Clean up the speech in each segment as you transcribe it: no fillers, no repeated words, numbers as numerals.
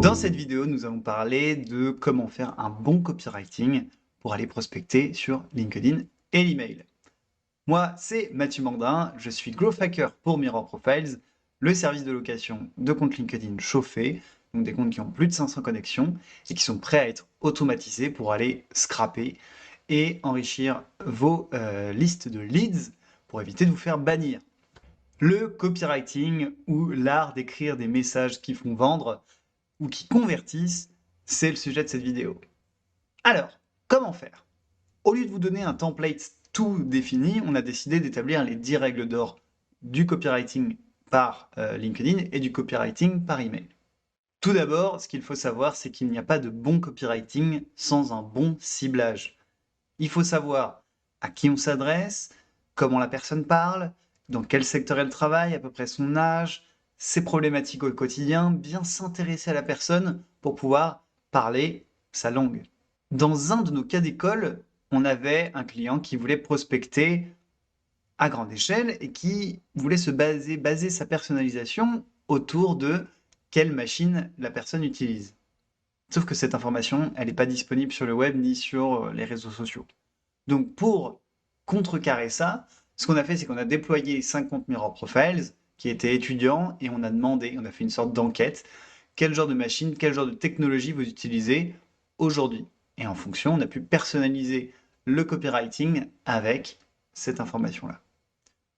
Dans cette vidéo, nous allons parler de comment faire un bon copywriting pour aller prospecter sur LinkedIn et l'email. Moi, c'est Mathieu Mandin, je suis Growth Hacker pour Mirror Profiles, le service de location de comptes LinkedIn chauffés, donc des comptes qui ont plus de 500 connexions et qui sont prêts à être automatisés pour aller scraper et enrichir vos listes de leads pour éviter de vous faire bannir. Le copywriting ou l'art d'écrire des messages qui font vendre ou qui convertissent, c'est le sujet de cette vidéo. Alors, comment faire? Au lieu de vous donner un template tout défini, on a décidé d'établir les 10 règles d'or du copywriting par LinkedIn et du copywriting par email. Tout d'abord, ce qu'il faut savoir, c'est qu'il n'y a pas de bon copywriting sans un bon ciblage. Il faut savoir à qui on s'adresse, comment la personne parle, dans quel secteur elle travaille, à peu près son âge, ses problématiques au quotidien, bien s'intéresser à la personne pour pouvoir parler sa langue. Dans un de nos cas d'école, on avait un client qui voulait prospecter à grande échelle et qui voulait baser sa personnalisation autour de quelle machine la personne utilise. Sauf que cette information, elle n'est pas disponible sur le web ni sur les réseaux sociaux. Donc pour contrecarrer ça, ce qu'on a fait, c'est qu'on a déployé 50 Mirror Profiles qui étaient étudiants et on a demandé, on a fait une sorte d'enquête, quel genre de machine, quel genre de technologie vous utilisez aujourd'hui. Et en fonction, on a pu personnaliser le copywriting avec cette information-là.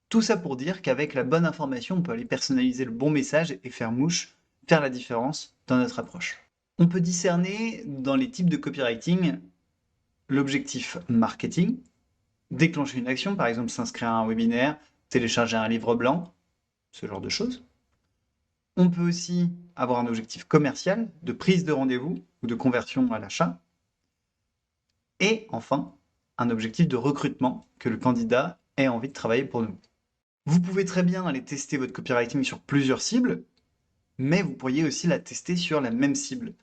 Tout ça pour dire qu'avec la bonne information, on peut aller personnaliser le bon message et faire mouche, faire la différence dans notre approche. On peut discerner dans les types de copywriting l'objectif marketing, déclencher une action, par exemple s'inscrire à un webinaire, télécharger un livre blanc, ce genre de choses. On peut aussi avoir un objectif commercial, de prise de rendez-vous ou de conversion à l'achat. Et enfin, un objectif de recrutement, que le candidat ait envie de travailler pour nous. Vous pouvez très bien aller tester votre copywriting sur plusieurs cibles, mais vous pourriez aussi la tester sur la même cible.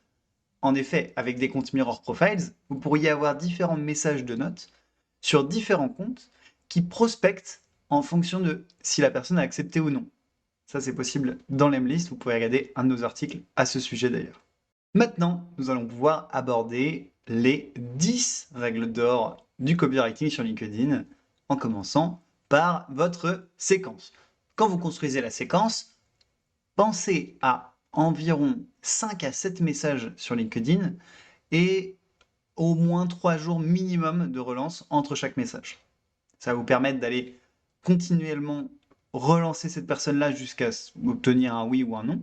En effet, avec des comptes Mirror Profiles, vous pourriez avoir différents messages de notes sur différents comptes qui prospectent en fonction de si la personne a accepté ou non. Ça, c'est possible dans l'Emlist. Vous pouvez regarder un de nos articles à ce sujet d'ailleurs. Maintenant, nous allons pouvoir aborder les 10 règles d'or du copywriting sur LinkedIn en commençant par votre séquence. Quand vous construisez la séquence, pensez à environ 5 à 7 messages sur LinkedIn et au moins 3 jours minimum de relance entre chaque message. Ça va vous permettre d'aller continuellement relancer cette personne-là jusqu'à obtenir un oui ou un non.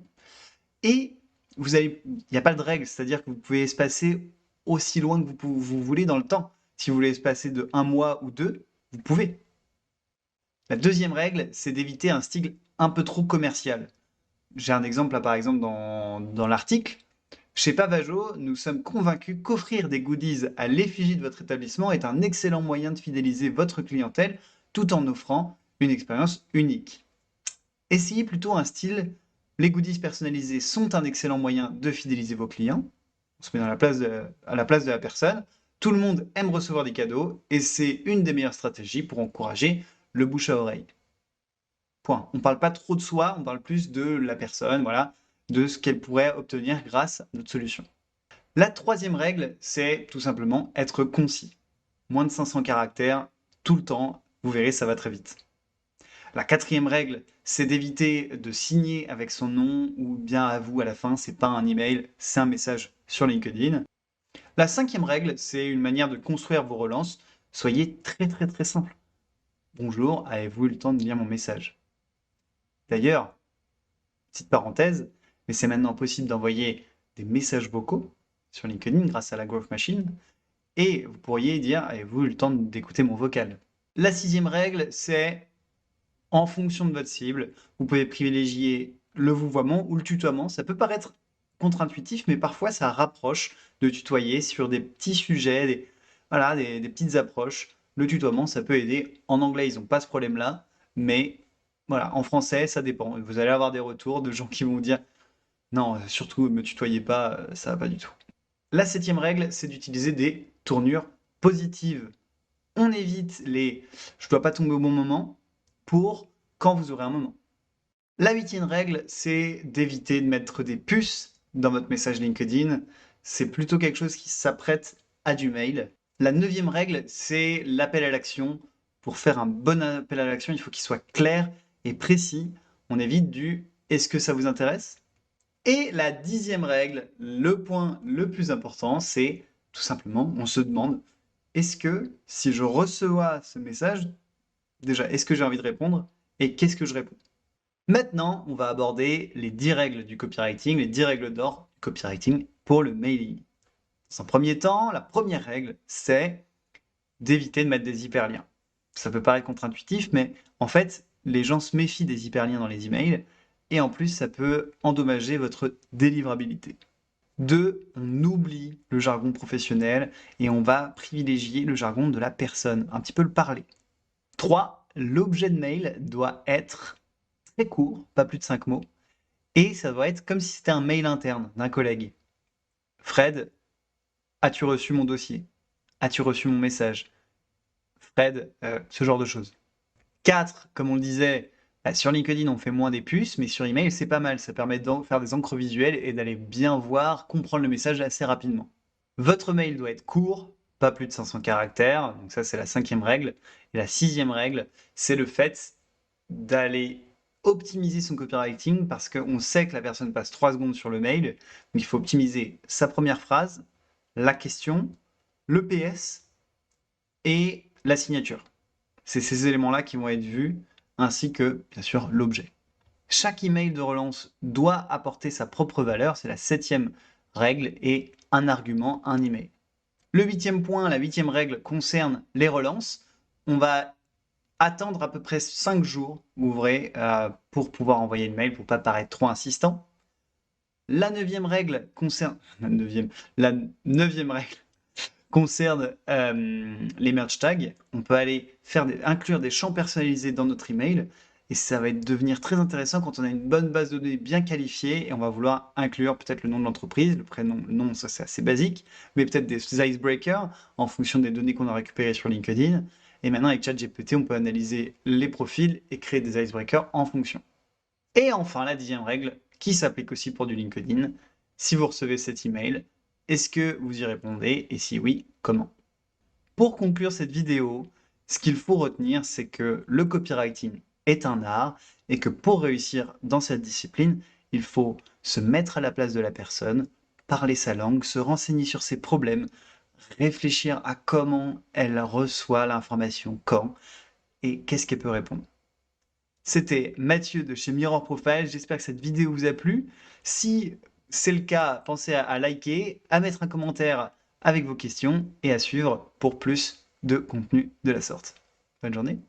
Et il n'y a pas de règle, c'est-à-dire que vous pouvez espacer aussi loin que vous voulez dans le temps. Si vous voulez espacer de 1 mois ou 2, vous pouvez. La deuxième règle, c'est d'éviter un style un peu trop commercial. J'ai un exemple là, par exemple, dans l'article. Chez Pavageau, nous sommes convaincus qu'offrir des goodies à l'effigie de votre établissement est un excellent moyen de fidéliser votre clientèle tout en offrant une expérience unique. Essayez plutôt un style les goodies personnalisés sont un excellent moyen de fidéliser vos clients. On se met à la place de la personne. Tout le monde aime recevoir des cadeaux et c'est une des meilleures stratégies pour encourager le bouche à oreille. Point. On ne parle pas trop de soi, on parle plus de la personne, voilà, de ce qu'elle pourrait obtenir grâce à notre solution. La troisième règle, c'est tout simplement être concis. Moins de 500 caractères, tout le temps, vous verrez, ça va très vite. La quatrième règle, c'est d'éviter de signer avec son nom ou bien à vous à la fin, c'est pas un email, c'est un message sur LinkedIn. La cinquième règle, c'est une manière de construire vos relances. Soyez très très très simple. Bonjour, avez-vous eu le temps de lire mon message? D'ailleurs, petite parenthèse, mais c'est maintenant possible d'envoyer des messages vocaux sur LinkedIn grâce à la Growth Machine. Et vous pourriez dire, avez-vous eu le temps d'écouter mon vocal? La sixième règle, c'est en fonction de votre cible, vous pouvez privilégier le vouvoiement ou le tutoiement. Ça peut paraître contre-intuitif, mais parfois ça rapproche de tutoyer sur des petits sujets, des petites approches. Le tutoiement, ça peut aider. En anglais, ils n'ont pas ce problème-là, mais voilà, en français, ça dépend. Vous allez avoir des retours de gens qui vont vous dire non, surtout, ne me tutoyez pas, ça va pas du tout. La septième règle, c'est d'utiliser des tournures positives. On évite les je dois pas tomber au bon moment pour quand vous aurez un moment. La huitième règle, c'est d'éviter de mettre des puces dans votre message LinkedIn. C'est plutôt quelque chose qui s'apprête à du mail. La neuvième règle, c'est l'appel à l'action. Pour faire un bon appel à l'action, il faut qu'il soit clair et précis. On évite du est-ce que ça vous intéresse? Et la dixième règle, le point le plus important, c'est tout simplement, on se demande, est-ce que si je reçois ce message, déjà, est-ce que j'ai envie de répondre et qu'est-ce que je réponds? Maintenant, on va aborder les 10 règles du copywriting, les 10 règles d'or du copywriting pour le mailing. Dans un premier temps, la première règle, c'est d'éviter de mettre des hyperliens. Ça peut paraître contre-intuitif, mais en fait, les gens se méfient des hyperliens dans les emails, et en plus, ça peut endommager votre délivrabilité. 2, on oublie le jargon professionnel et on va privilégier le jargon de la personne, un petit peu le parler. 3, l'objet de mail doit être très court, pas plus de 5 mots, et ça doit être comme si c'était un mail interne d'un collègue. Fred, as-tu reçu mon dossier? As-tu reçu mon message? Fred, ce genre de choses. 4, comme on le disait, sur LinkedIn, on fait moins des puces, mais sur email, c'est pas mal. Ça permet de faire des encres visuelles et d'aller bien voir, comprendre le message assez rapidement. Votre mail doit être court, pas plus de 500 caractères. Donc ça, c'est la 5e règle. Et la 6e règle, c'est le fait d'aller optimiser son copywriting parce qu'on sait que la personne passe 3 secondes sur le mail. Donc il faut optimiser sa première phrase, la question, le PS et la signature. C'est ces éléments-là qui vont être vus, ainsi que, bien sûr, l'objet. Chaque email de relance doit apporter sa propre valeur, c'est la 7e règle, et un argument, un email. Le 8e point, la 8e règle concerne les relances. On va attendre à peu près 5 jours, ouvrez, pour pouvoir envoyer le mail, pour ne pas paraître trop insistant. La 9e règle concerne... La 9e règle concerne les merge tags. On peut aller inclure des champs personnalisés dans notre email et ça va devenir très intéressant quand on a une bonne base de données bien qualifiée et on va vouloir inclure peut-être le nom de l'entreprise, le prénom, le nom, ça c'est assez basique, mais peut-être des icebreakers en fonction des données qu'on a récupérées sur LinkedIn. Et maintenant avec ChatGPT, on peut analyser les profils et créer des icebreakers en fonction. Et enfin, la 10e règle, qui s'applique aussi pour du LinkedIn, si vous recevez cet email, est-ce que vous y répondez? Et si oui, comment? Pour conclure cette vidéo, ce qu'il faut retenir, c'est que le copywriting est un art et que pour réussir dans cette discipline, il faut se mettre à la place de la personne, parler sa langue, se renseigner sur ses problèmes, réfléchir à comment elle reçoit l'information, quand, et qu'est-ce qu'elle peut répondre. C'était Mathieu de chez Mirror Profile, j'espère que cette vidéo vous a plu. Si c'est le cas, pensez à liker, à mettre un commentaire avec vos questions et à suivre pour plus de contenu de la sorte. Bonne journée.